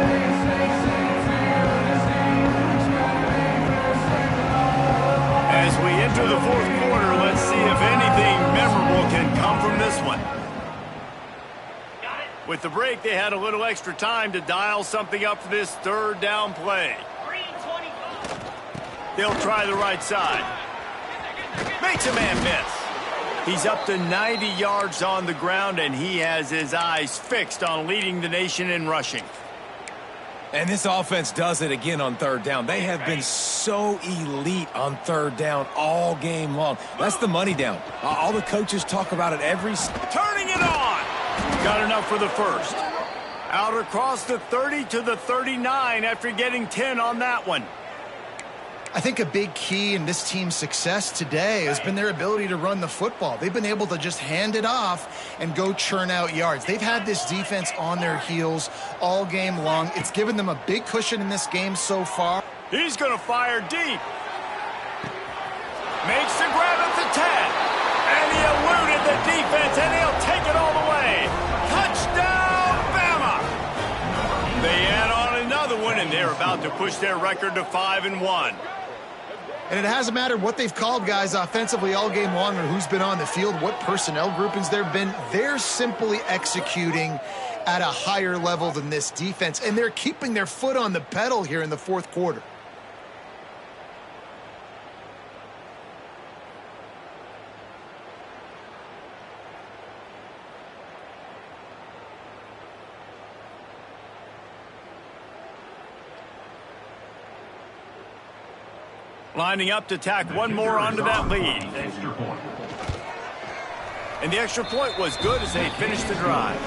As we enter the fourth quarter, let's see if anything memorable can come from this one. With the break, they had a little extra time to dial something up for this third down play. They'll try the right side. Makes a man miss. He's up to 90 yards on the ground, and he has his eyes fixed on leading the nation in rushing. And this offense does it again on third down. They have been so elite on third down all game long. That's the money down. All the coaches talk about it every... Turning it on! Got enough for the first. Out across the 30 to the 39 after getting 10 on that one. I think a big key in this team's success today has been their ability to run the football. They've been able to just hand it off and go churn out yards. They've had this defense on their heels all game long. It's given them a big cushion in this game so far. He's going to fire deep. Makes the grab at the 10. And he eluded the defense, and he'll take it all the way. Touchdown, Bama! They add on another one, and they're about to push their record to 5-1. And it hasn't mattered what they've called guys offensively all game long or who's been on the field, what personnel groupings there have been. They're simply executing at a higher level than this defense, and they're keeping their foot on the pedal here in the fourth quarter. Lining up to tack one more onto that lead. And the extra point was good as they finished the drive.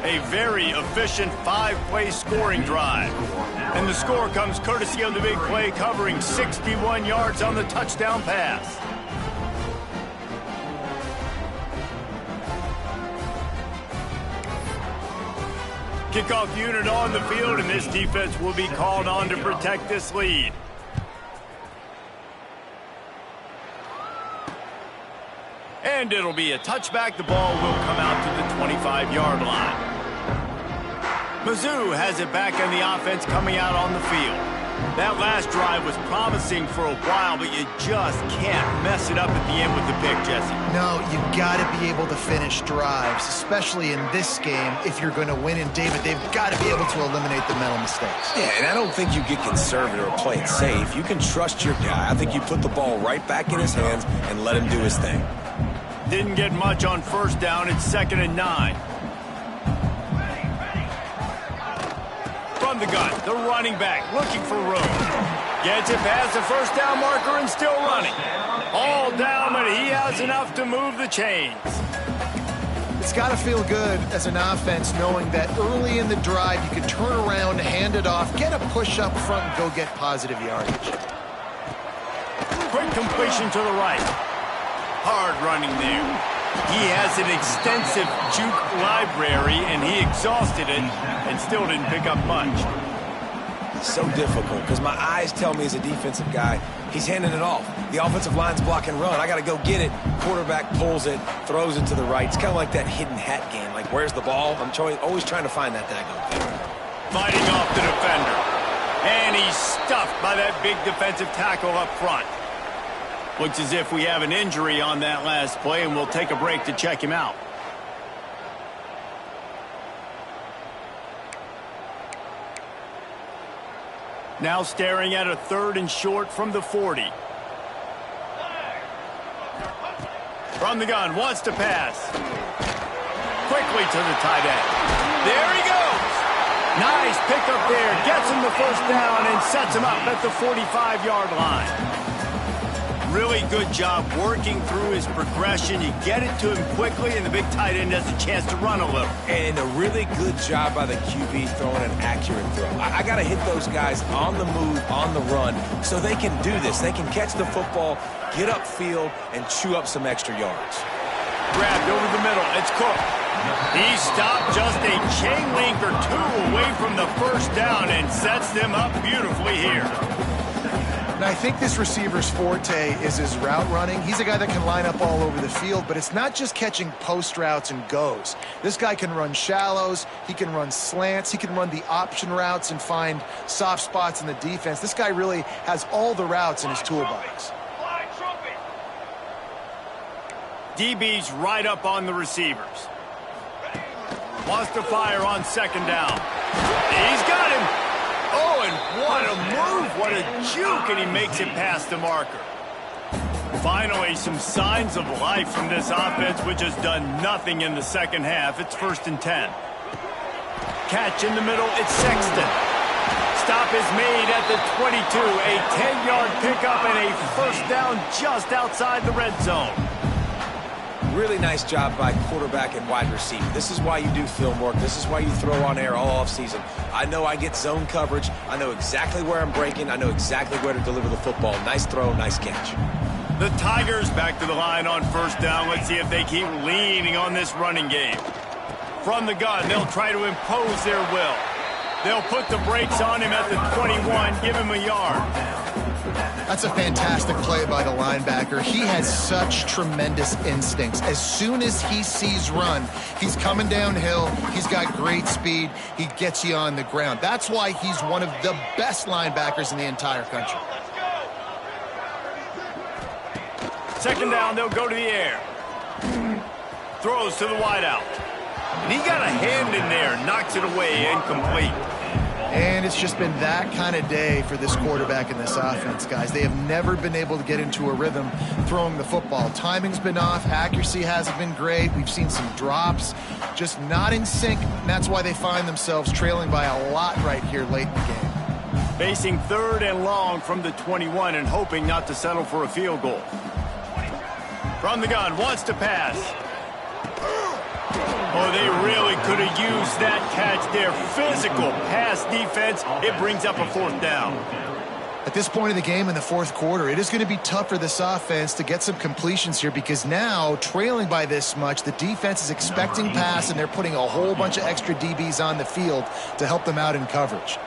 A very efficient 5-play scoring drive. And the score comes courtesy of the big play covering 61 yards on the touchdown pass. Kickoff unit on the field, and this defense will be called on to protect this lead. And it'll be a touchback. The ball will come out to the 25-yard line. Mizzou has it back in the offense coming out on the field. That last drive was promising for a while, but you just can't mess it up at the end with the pick, Jesse. No, you got to be able to finish drives, especially in this game if you're going to win. And, David, they've got to be able to eliminate the mental mistakes. Yeah, and I don't think you get conservative or play it safe. You can trust your guy. I think you put the ball right back in his hands and let him do his thing. Didn't get much on first down. It's 2nd and 9. From the gun, the running back looking for room. Gets it past the first down marker and still running. All down, but he has enough to move the chains. It's got to feel good as an offense knowing that early in the drive you can turn around, hand it off, get a push up front, and go get positive yardage. Quick completion to the right. Hard running there. He has an extensive juke library, and he exhausted it and still didn't pick up much. So difficult because my eyes tell me as a defensive guy, he's handing it off. The offensive line's block and run. I got to go get it. Quarterback pulls it, throws it to the right. It's kind of like that hidden hat game. Like, where's the ball? I'm always trying to find that daggone thing. Fighting off the defender. And he's stuffed by that big defensive tackle up front. Looks as if we have an injury on that last play, and we'll take a break to check him out. Now staring at a 3rd and short from the 40. From the gun, wants to pass. Quickly to the tight end. There he goes. Nice pickup there. Gets him the first down and sets him up at the 45-yard line. Really good job working through his progression. You get it to him quickly, and the big tight end has a chance to run a little. And a really good job by the QB throwing an accurate throw. I got to hit those guys on the move, on the run, so they can do this. They can catch the football, get upfield, and chew up some extra yards. Grabbed over the middle. It's Cook. He stopped just a chain link or two away from the first down and sets them up beautifully here. Now, I think this receiver's forte is his route running. He's a guy that can line up all over the field, but it's not just catching post routes and goes. This guy can run shallows, he can run slants, he can run the option routes and find soft spots in the defense. This guy really has all the routes in his toolbox. DB's right up on the receivers. Wants to fire on second down. He's got him. Oh, and what a move, what a juke, and he makes it past the marker. Finally, some signs of life from this offense, which has done nothing in the second half. It's 1st and 10. Catch in the middle, it's Sexton. Stop is made at the 22. A 10-yard pickup and a first down just outside the red zone. Really nice job by quarterback and wide receiver. This is why you do film work. This is why you throw on air all offseason. I know I get zone coverage. I know exactly where I'm breaking. I know exactly where to deliver the football. Nice throw, nice catch. The Tigers back to the line on first down. Let's see if they keep leaning on this running game. From the gun, they'll try to impose their will. They'll put the brakes on him at the 21, give him a yard. That's a fantastic play by the linebacker. He has such tremendous instincts. As soon as he sees run, he's coming downhill. He's got great speed. He gets you on the ground. That's why he's one of the best linebackers in the entire country. Second down, they'll go to the air. Throws to the wideout. And he got a hand in there, knocks it away, incomplete. And it's just been that kind of day for this quarterback and this offense, guys. They have never been able to get into a rhythm throwing the football. Timing's been off. Accuracy hasn't been great. We've seen some drops. Just not in sync. And that's why they find themselves trailing by a lot right here late in the game. Facing 3rd and long from the 21 and hoping not to settle for a field goal. From the gun, wants to pass. Oh, they really could have used that catch there. Physical pass defense. It brings up a 4th down. At this point in the game in the 4th quarter, it is going to be tough for this offense to get some completions here because now, trailing by this much, the defense is expecting pass and they're putting a whole bunch of extra DBs on the field to help them out in coverage.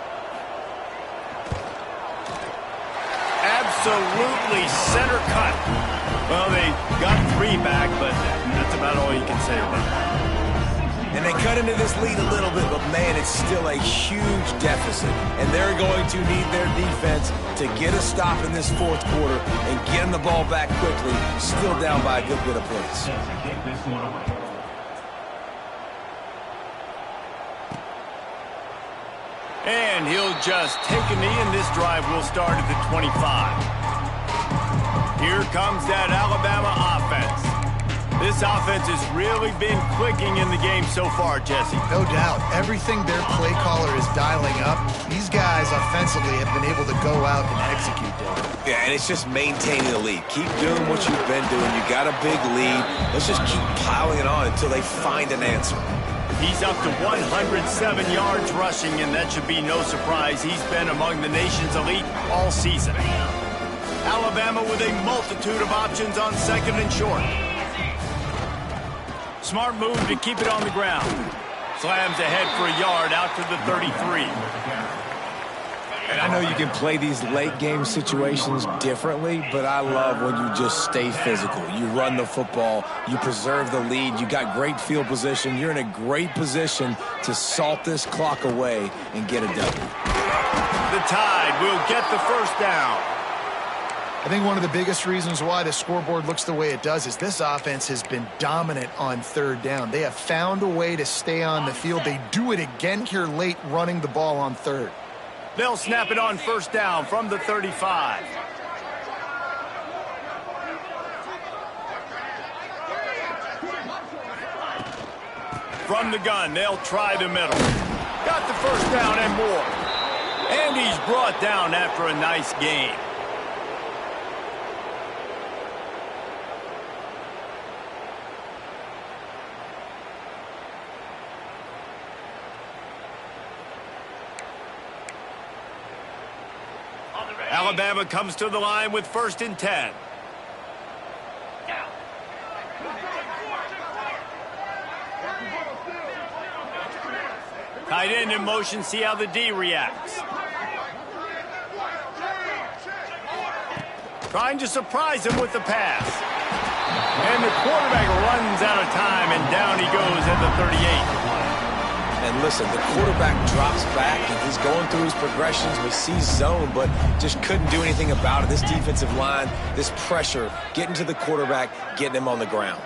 Absolutely center cut. Well, they got 3 back, but that's about all you can say about it. And they cut into this lead a little bit, but man, it's still a huge deficit. And they're going to need their defense to get a stop in this 4th quarter and get them the ball back quickly, still down by a good bit of points. And he'll just take a knee, and this drive will start at the 25. Here comes that Alabama offense. This offense has really been clicking in the game so far, Jesse. No doubt. Everything their play caller is dialing up, these guys offensively have been able to go out and execute, David. Yeah, and it's just maintaining the lead. Keep doing what you've been doing. You got a big lead. Let's just keep piling it on until they find an answer. He's up to 107 yards rushing, and that should be no surprise. He's been among the nation's elite all season. Alabama with a multitude of options on 2nd and short. Smart move to keep it on the ground. Slams ahead for a yard out to the 33. And I know you can play these late game situations differently, but I love when you just stay physical. You run the football, you preserve the lead, you got great field position. You're in a great position to salt this clock away and get a W. The Tide will get the first down. I think one of the biggest reasons why the scoreboard looks the way it does is this offense has been dominant on 3rd down. They have found a way to stay on the field. They do it again here late, running the ball on 3rd. They'll snap it on first down from the 35. From the gun, they'll try the middle. Got the first down and more. And he's brought down after a nice gain. Alabama comes to the line with 1st and 10. Tight end in motion, see how the D reacts. Trying to surprise him with the pass. And the quarterback runs out of time, and down he goes at the 38. And listen, the quarterback drops back, and he's going through his progressions. We see zone, but just couldn't do anything about it. This defensive line, this pressure, getting to the quarterback, getting him on the ground.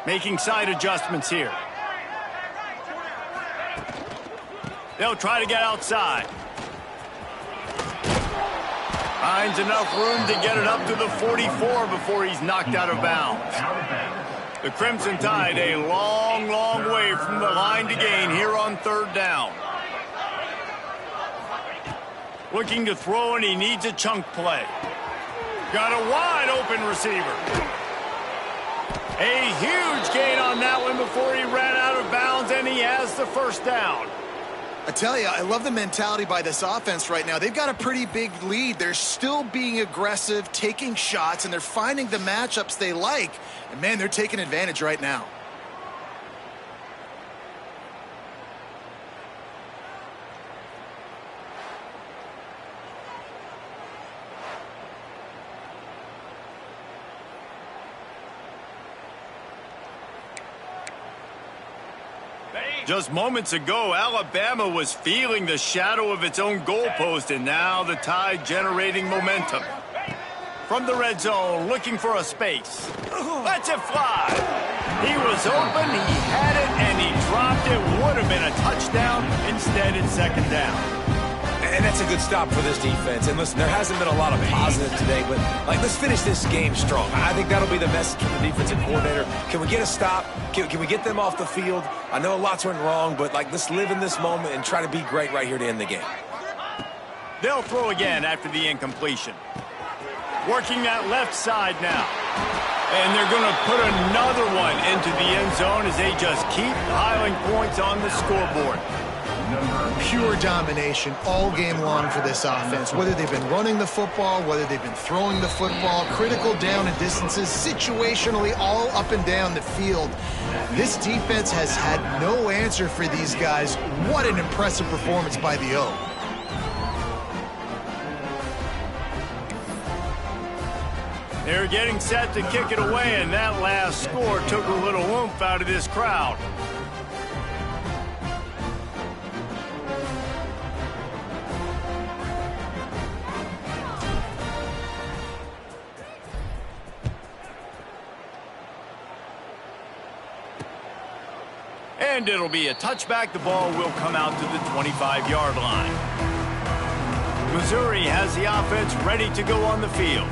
Making side adjustments here. They'll try to get outside. Finds enough room to get it up to the 44 before he's knocked out of bounds. The Crimson Tide a long, long way from the line to gain here on 3rd down. Looking to throw, and he needs a chunk play. Got a wide open receiver. A huge gain on that one before he ran out of bounds, and he has the 1st down. I tell you, I love the mentality by this offense right now. They've got a pretty big lead. They're still being aggressive, taking shots, and they're finding the matchups they like. And, man, they're taking advantage right now. Just moments ago, Alabama was feeling the shadow of its own goalpost, and now the Tide generating momentum. From the red zone, looking for a space. Lets it fly. He was open, he had it, and he dropped it. Would have been a touchdown. Instead, it's 2nd down. And that's a good stop for this defense. And listen, there hasn't been a lot of positive today, but let's finish this game strong. I think that'll be the message from the defensive coordinator. Can we get a stop? Can we get them off the field? I know lots went wrong, but let's live in this moment and try to be great right here to end the game. They'll throw again after the incompletion. Working that left side now. And they're going to put another one into the end zone as they just keep piling points on the scoreboard. Pure domination all game long for this offense. Whether they've been running the football, whether they've been throwing the football, critical down and distances, situationally all up and down the field. This defense has had no answer for these guys. What an impressive performance by the O. They're getting set to kick it away, and that last score took a little oomph out of this crowd. And it'll be a touchback. The ball will come out to the 25-yard line. Missouri has the offense ready to go on the field.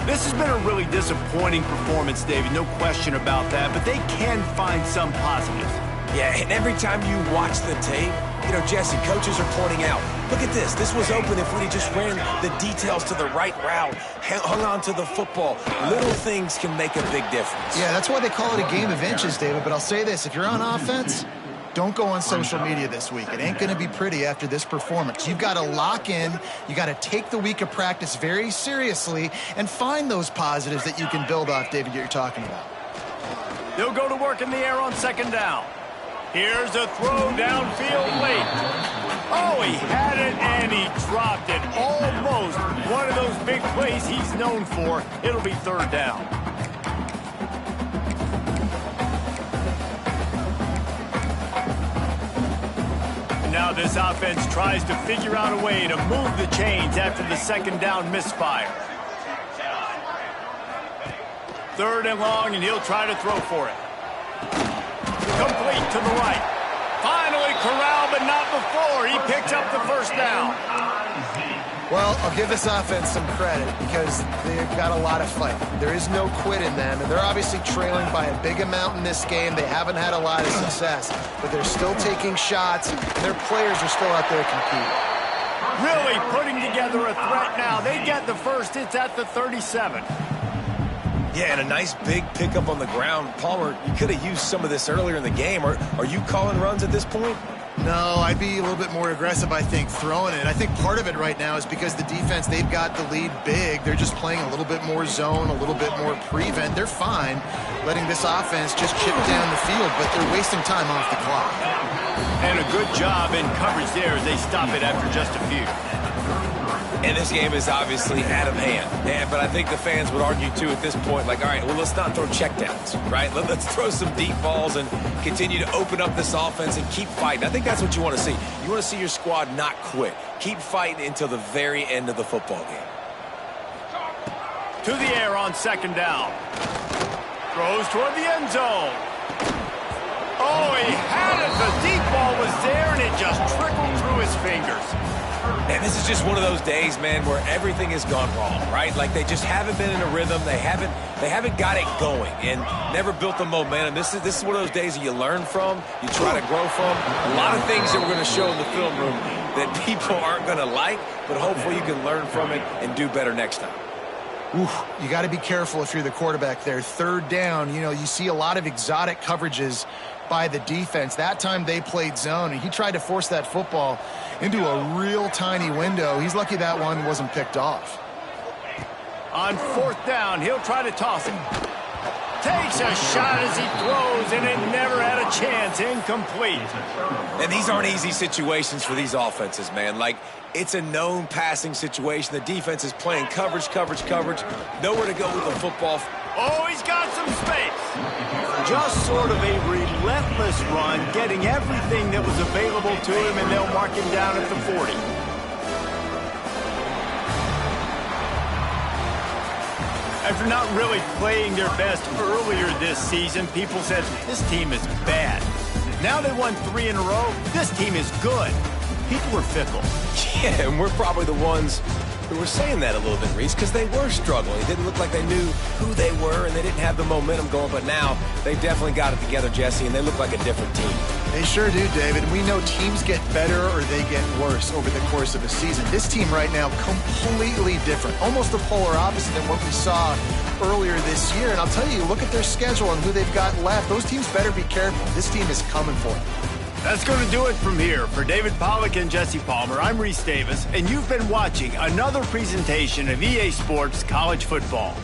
This has been a really disappointing performance, David, no question about that, but they can find some positives. Yeah, and every time you watch the tape, Jesse, coaches are pointing out, look at this. This was open if we just ran the details to the right route, hung on to the football. Little things can make a big difference. Yeah, that's why they call it a game of inches, David. But I'll say this, if you're on offense, don't go on social media this week. It ain't going to be pretty after this performance. You've got to lock in. You got to take the week of practice very seriously and find those positives that you can build off, David, you're talking about. They'll go to work in the air on 2nd down. Here's a throw downfield late. Oh, he had it and he dropped it. Almost one of those big plays he's known for. It'll be 3rd down. Now this offense tries to figure out a way to move the chains after the 2nd down misfire. 3rd and long, and he'll try to throw for it. Complete to the right. Finally corralled, but not before. He picks up the 1st down. Well, I'll give this offense some credit because they've got a lot of fight. There is no quit in them, and they're obviously trailing by a big amount in this game. They haven't had a lot of success, but they're still taking shots, and their players are still out there competing. Really putting together a threat now. They get the first. It's at the 37. Yeah, and a nice big pickup on the ground. Palmer, you could have used some of this earlier in the game. Are you calling runs at this point? No, I'd be a little bit more aggressive, I think, throwing it. I think part of it right now is because the defense, they've got the lead big. They're just playing a little bit more zone, a little bit more prevent. They're fine letting this offense just chip down the field, but they're wasting time off the clock. And a good job in coverage there as they stop it after just a few. And this game is obviously out of hand. But I think the fans would argue, too, at this point, like, all right, well, let's not throw checkdowns, right? Let's throw some deep balls and continue to open up this offense and keep fighting. I think that's what you want to see. You want to see your squad not quit. Keep fighting until the very end of the football game. To the air on second down. Throws toward the end zone. Oh, he had it. The deep ball was there, and it just trickled through his fingers. And this is just one of those days, man, where everything has gone wrong, right? Like they just haven't been in a rhythm. They haven't got it going and never built the momentum. This is one of those days that you learn from, you try to grow from. A lot of things that we're going to show in the film room that people aren't going to like, but hopefully you can learn from it and do better next time. You got to be careful if you're the quarterback there. Third down, you see a lot of exotic coverages by the defense. That time they played zone, and he tried to force that football into a real tiny window. He's lucky that one wasn't picked off. On fourth down, he'll try to toss it. Takes a shot as he throws, and it never had a chance. Incomplete. And these aren't easy situations for these offenses, man. Like, it's a known passing situation. The defense is playing coverage. Nowhere to go with the football. Oh, he's got some space. Just sort of a relentless run, getting everything that was available to him, and they'll mark him down at the 40. After not really playing their best earlier this season, people said, this team is bad. Now they won 3 in a row. This team is good. People were fickle. Yeah, and we're probably the ones who were saying that a little bit, Reese, because they were struggling. It didn't look like they knew who they were, and they didn't have the momentum going. But now they've definitely got it together, Jesse, and they look like a different team. They sure do, David. And we know teams get better or they get worse over the course of a season. This team right now, completely different. Almost the polar opposite than what we saw earlier this year. And I'll tell you, look at their schedule and who they've got left. Those teams better be careful. This team is coming for them. That's going to do it from here. For David Pollack and Jesse Palmer, I'm Reese Davis, and you've been watching another presentation of EA Sports College Football.